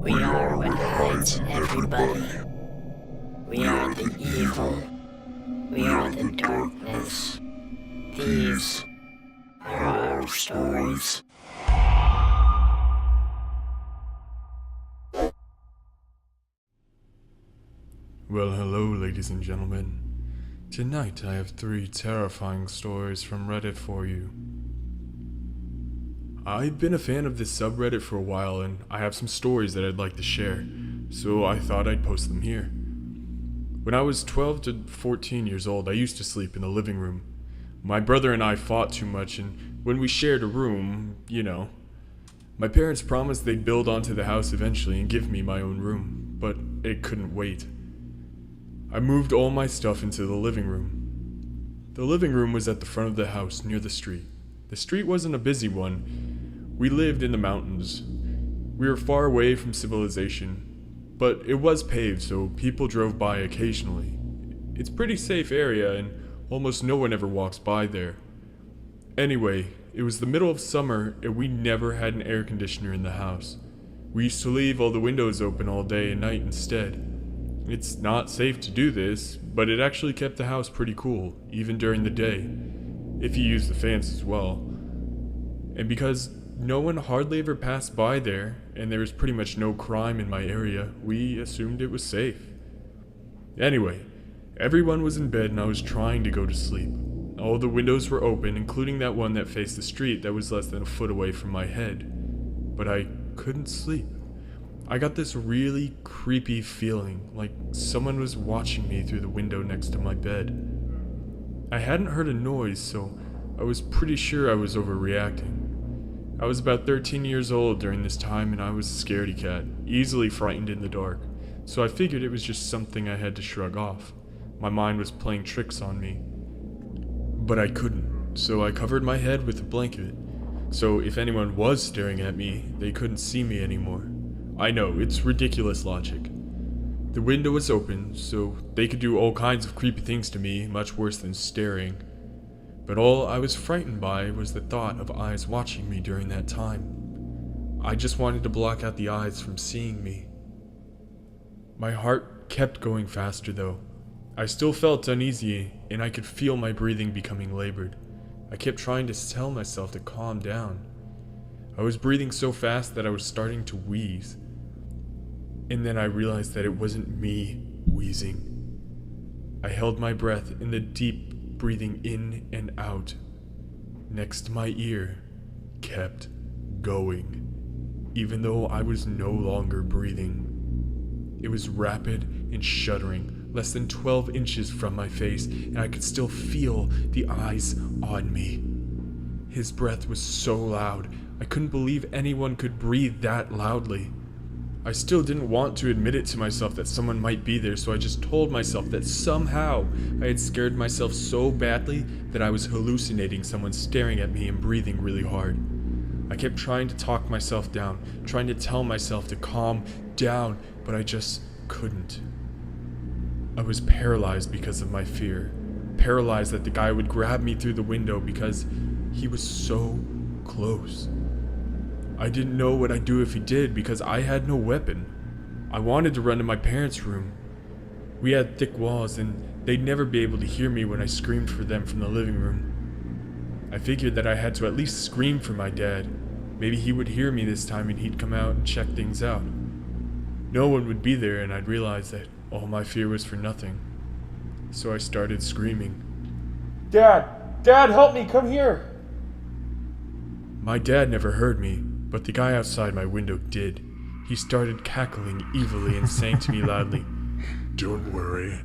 We are what hides in everybody. We are the evil. We are the darkness. These are our stories. Well, hello, ladies and gentlemen. Tonight I have 3 terrifying stories from Reddit for you. I've been a fan of this subreddit for a while, and I have some stories that I'd like to share, so I thought I'd post them here. When I was 12 to 14 years old, I used to sleep in the living room. My brother and I fought too much, and when we shared a room, my parents promised they'd build onto the house eventually and give me my own room, but it couldn't wait. I moved all my stuff into the living room. The living room was at the front of the house near the street. The street wasn't a busy one. We lived in the mountains. We were far away from civilization, but it was paved, so people drove by occasionally. It's a pretty safe area, and almost no one ever walks by there. Anyway, it was the middle of summer, and we never had an air conditioner in the house. We used to leave all the windows open all day and night instead. It's not safe to do this, but it actually kept the house pretty cool, even during the day, if you use the fans as well. And because no one hardly ever passed by there, and there was pretty much no crime in my area, we assumed it was safe. Anyway, everyone was in bed and I was trying to go to sleep. All the windows were open, including that one that faced the street that was less than a foot away from my head. But I couldn't sleep. I got this really creepy feeling, like someone was watching me through the window next to my bed. I hadn't heard a noise, so I was pretty sure I was overreacting. I was about 13 years old during this time, and I was a scaredy cat, easily frightened in the dark, so I figured it was just something I had to shrug off. My mind was playing tricks on me. But I couldn't, so I covered my head with a blanket, so if anyone was staring at me, they couldn't see me anymore. I know, it's ridiculous logic. The window was open, so they could do all kinds of creepy things to me, much worse than staring. But all I was frightened by was the thought of eyes watching me during that time. I just wanted to block out the eyes from seeing me. My heart kept going faster though. I still felt uneasy, and I could feel my breathing becoming labored. I kept trying to tell myself to calm down. I was breathing so fast that I was starting to wheeze. And then I realized that it wasn't me wheezing. I held my breath in the deep breathing in and out. Next to my ear kept going, even though I was no longer breathing. It was rapid and shuddering, less than 12 inches from my face, and I could still feel the eyes on me. His breath was so loud, I couldn't believe anyone could breathe that loudly. I still didn't want to admit it to myself that someone might be there, so I just told myself that somehow I had scared myself so badly that I was hallucinating someone staring at me and breathing really hard. I kept trying to talk myself down, trying to tell myself to calm down, but I just couldn't. I was paralyzed because of my fear, paralyzed that the guy would grab me through the window because he was so close. I didn't know what I'd do if he did because I had no weapon. I wanted to run to my parents' room. We had thick walls and they'd never be able to hear me when I screamed for them from the living room. I figured that I had to at least scream for my dad. Maybe he would hear me this time and he'd come out and check things out. No one would be there and I'd realize that all my fear was for nothing. So I started screaming. "Dad! Dad, help me! Come here!" My dad never heard me, but the guy outside my window did. He started cackling evilly and saying to me loudly, "Don't worry,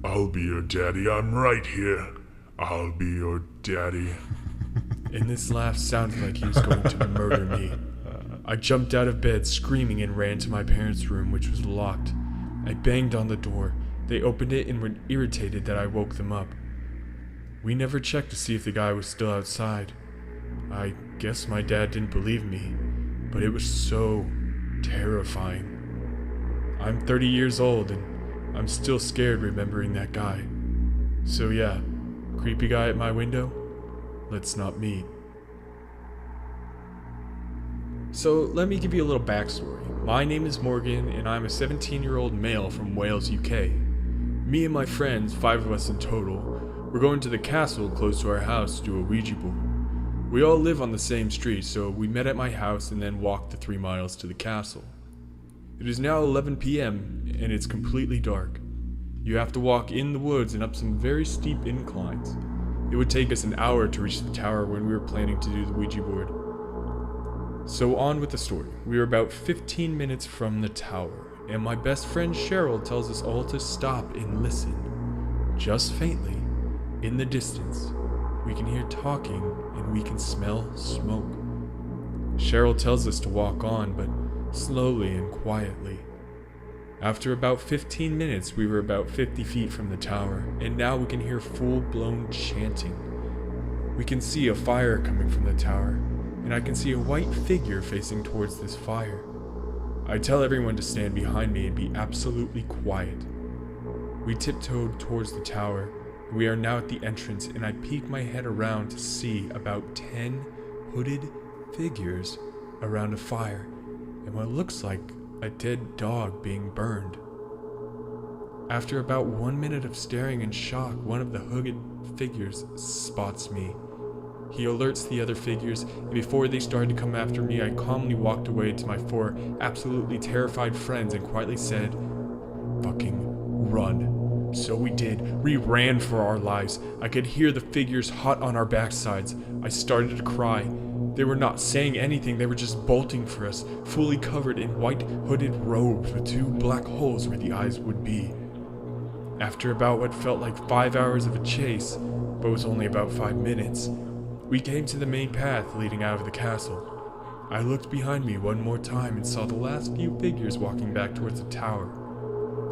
I'll be your daddy. I'm right here. I'll be your daddy." And this laugh sounded like he was going to murder me. I jumped out of bed screaming and ran to my parents' room, which was locked. I banged on the door. They opened it and were irritated that I woke them up. We never checked to see if the guy was still outside. I guess my dad didn't believe me, but it was so terrifying. I'm 30 years old and I'm still scared remembering that guy. So yeah, creepy guy at my window? Let's not meet. So let me give you a little backstory. My name is Morgan, and I'm a 17-year-old male from Wales, UK. Me and my friends, 5 of us in total, we're going to the castle close to our house to do a Ouija board. We all live on the same street, so we met at my house and then walked the 3 miles to the castle. It is now 11 p.m. and it's completely dark. You have to walk in the woods and up some very steep inclines. It would take us an hour to reach the tower when we were planning to do the Ouija board. So on with the story. We were about 15 minutes from the tower, and my best friend Cheryl tells us all to stop and listen. Just faintly, in the distance, we can hear talking and we can smell smoke. Cheryl tells us to walk on, but slowly and quietly. After about 15 minutes, we were about 50 feet from the tower, and now we can hear full-blown chanting. We can see a fire coming from the tower, and I can see a white figure facing towards this fire. I tell everyone to stand behind me and be absolutely quiet. We tiptoed towards the tower. We are now at the entrance, and I peek my head around to see about 10 hooded figures around a fire, and what looks like a dead dog being burned. After about 1 minute of staring in shock, one of the hooded figures spots me. He alerts the other figures, and before they started to come after me, I calmly walked away to my 4 absolutely terrified friends and quietly said, "Fucking run." So we did. We ran for our lives. I could hear the figures hot on our backsides. I started to cry. They were not saying anything, they were just bolting for us, fully covered in white hooded robes with 2 black holes where the eyes would be. After about what felt like 5 hours of a chase, but was only about 5 minutes, we came to the main path leading out of the castle. I looked behind me one more time and saw the last few figures walking back towards the tower.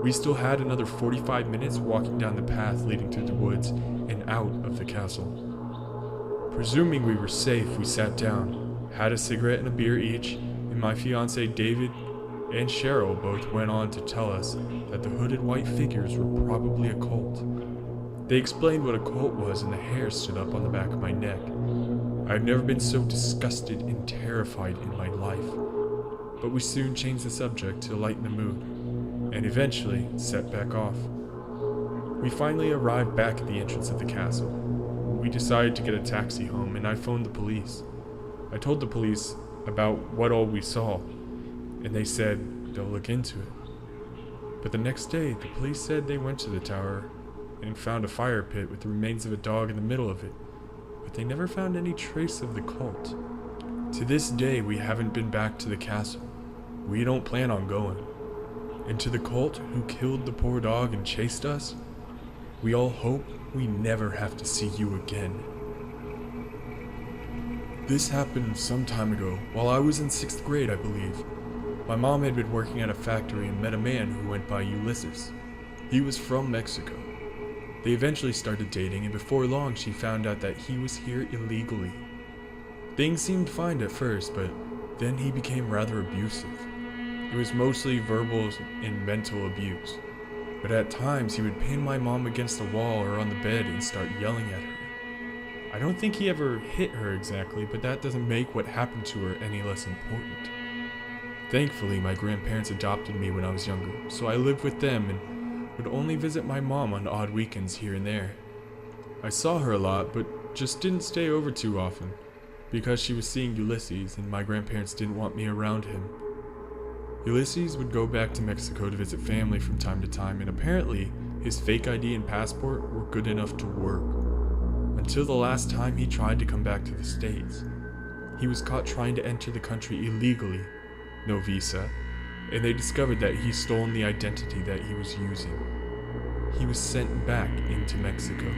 We still had another 45 minutes walking down the path leading through the woods and out of the castle. Presuming we were safe, we sat down, had a cigarette and a beer each, and my fiancé David and Cheryl both went on to tell us that the hooded white figures were probably a cult. They explained what a cult was, and the hair stood up on the back of my neck. I had never been so disgusted and terrified in my life. But we soon changed the subject to lighten the mood, and eventually set back off. We finally arrived back at the entrance of the castle. We decided to get a taxi home, and I phoned the police. I told the police about what all we saw, and they said they'll look into it. But the next day, the police said they went to the tower and found a fire pit with the remains of a dog in the middle of it, but they never found any trace of the cult. To this day, we haven't been back to the castle. We don't plan on going. And to the cult who killed the poor dog and chased us, we all hope we never have to see you again. This happened some time ago, while I was in 6th grade, I believe. My mom had been working at a factory and met a man who went by Ulysses. He was from Mexico. They eventually started dating, and before long she found out that he was here illegally. Things seemed fine at first, but then he became rather abusive. It was mostly verbal and mental abuse, but at times he would pin my mom against the wall or on the bed and start yelling at her. I don't think he ever hit her exactly, but that doesn't make what happened to her any less important. Thankfully, my grandparents adopted me when I was younger, so I lived with them and would only visit my mom on odd weekends here and there. I saw her a lot, but just didn't stay over too often, because she was seeing Ulysses and my grandparents didn't want me around him. Ulysses would go back to Mexico to visit family from time to time, and apparently his fake ID and passport were good enough to work. Until the last time he tried to come back to the States. He was caught trying to enter the country illegally, no visa, and they discovered that he stolen the identity that he was using. He was sent back into Mexico.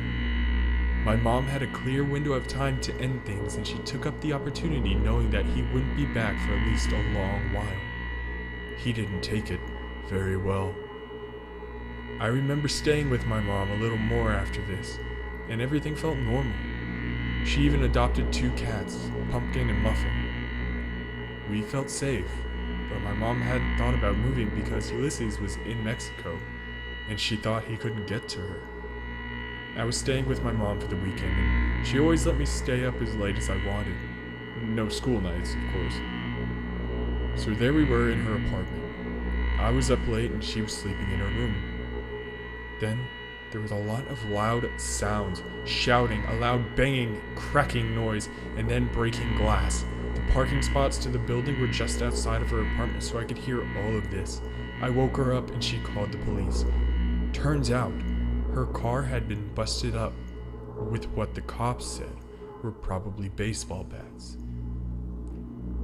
My mom had a clear window of time to end things, and she took up the opportunity knowing that he wouldn't be back for at least a long while. He didn't take it very well. I remember staying with my mom a little more after this, and everything felt normal. She even adopted 2 cats, Pumpkin and Muffin. We felt safe, but my mom hadn't thought about moving because Ulysses was in Mexico, and she thought he couldn't get to her. I was staying with my mom for the weekend, and she always let me stay up as late as I wanted. No school nights, of course. So there we were in her apartment. I was up late and she was sleeping in her room. Then there was a lot of loud sounds, shouting, a loud banging, cracking noise, and then breaking glass. The parking spots to the building were just outside of her apartment, so I could hear all of this. I woke her up and she called the police. Turns out, her car had been busted up with what the cops said were probably baseball bats.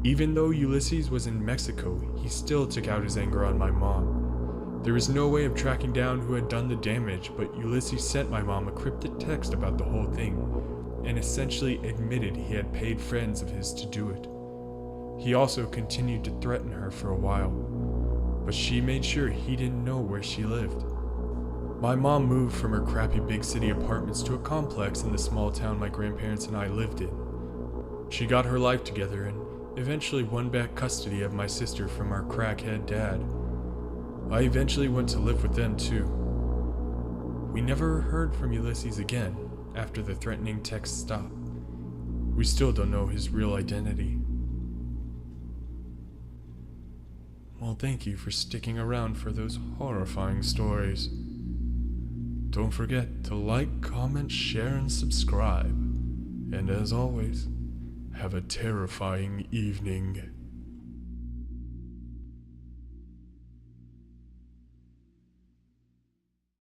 Even though Ulysses was in Mexico, he still took out his anger on my mom. There was no way of tracking down who had done the damage, but Ulysses sent my mom a cryptic text about the whole thing, and essentially admitted he had paid friends of his to do it. He also continued to threaten her for a while, but she made sure he didn't know where she lived. My mom moved from her crappy big city apartments to a complex in the small town my grandparents and I lived in. She got her life together and eventually won back custody of my sister from our crackhead dad. I eventually went to live with them too. We never heard from Ulysses again after the threatening text stopped. We still don't know his real identity. Well, thank you for sticking around for those horrifying stories. Don't forget to like, comment, share, and subscribe. And as always, have a terrifying evening.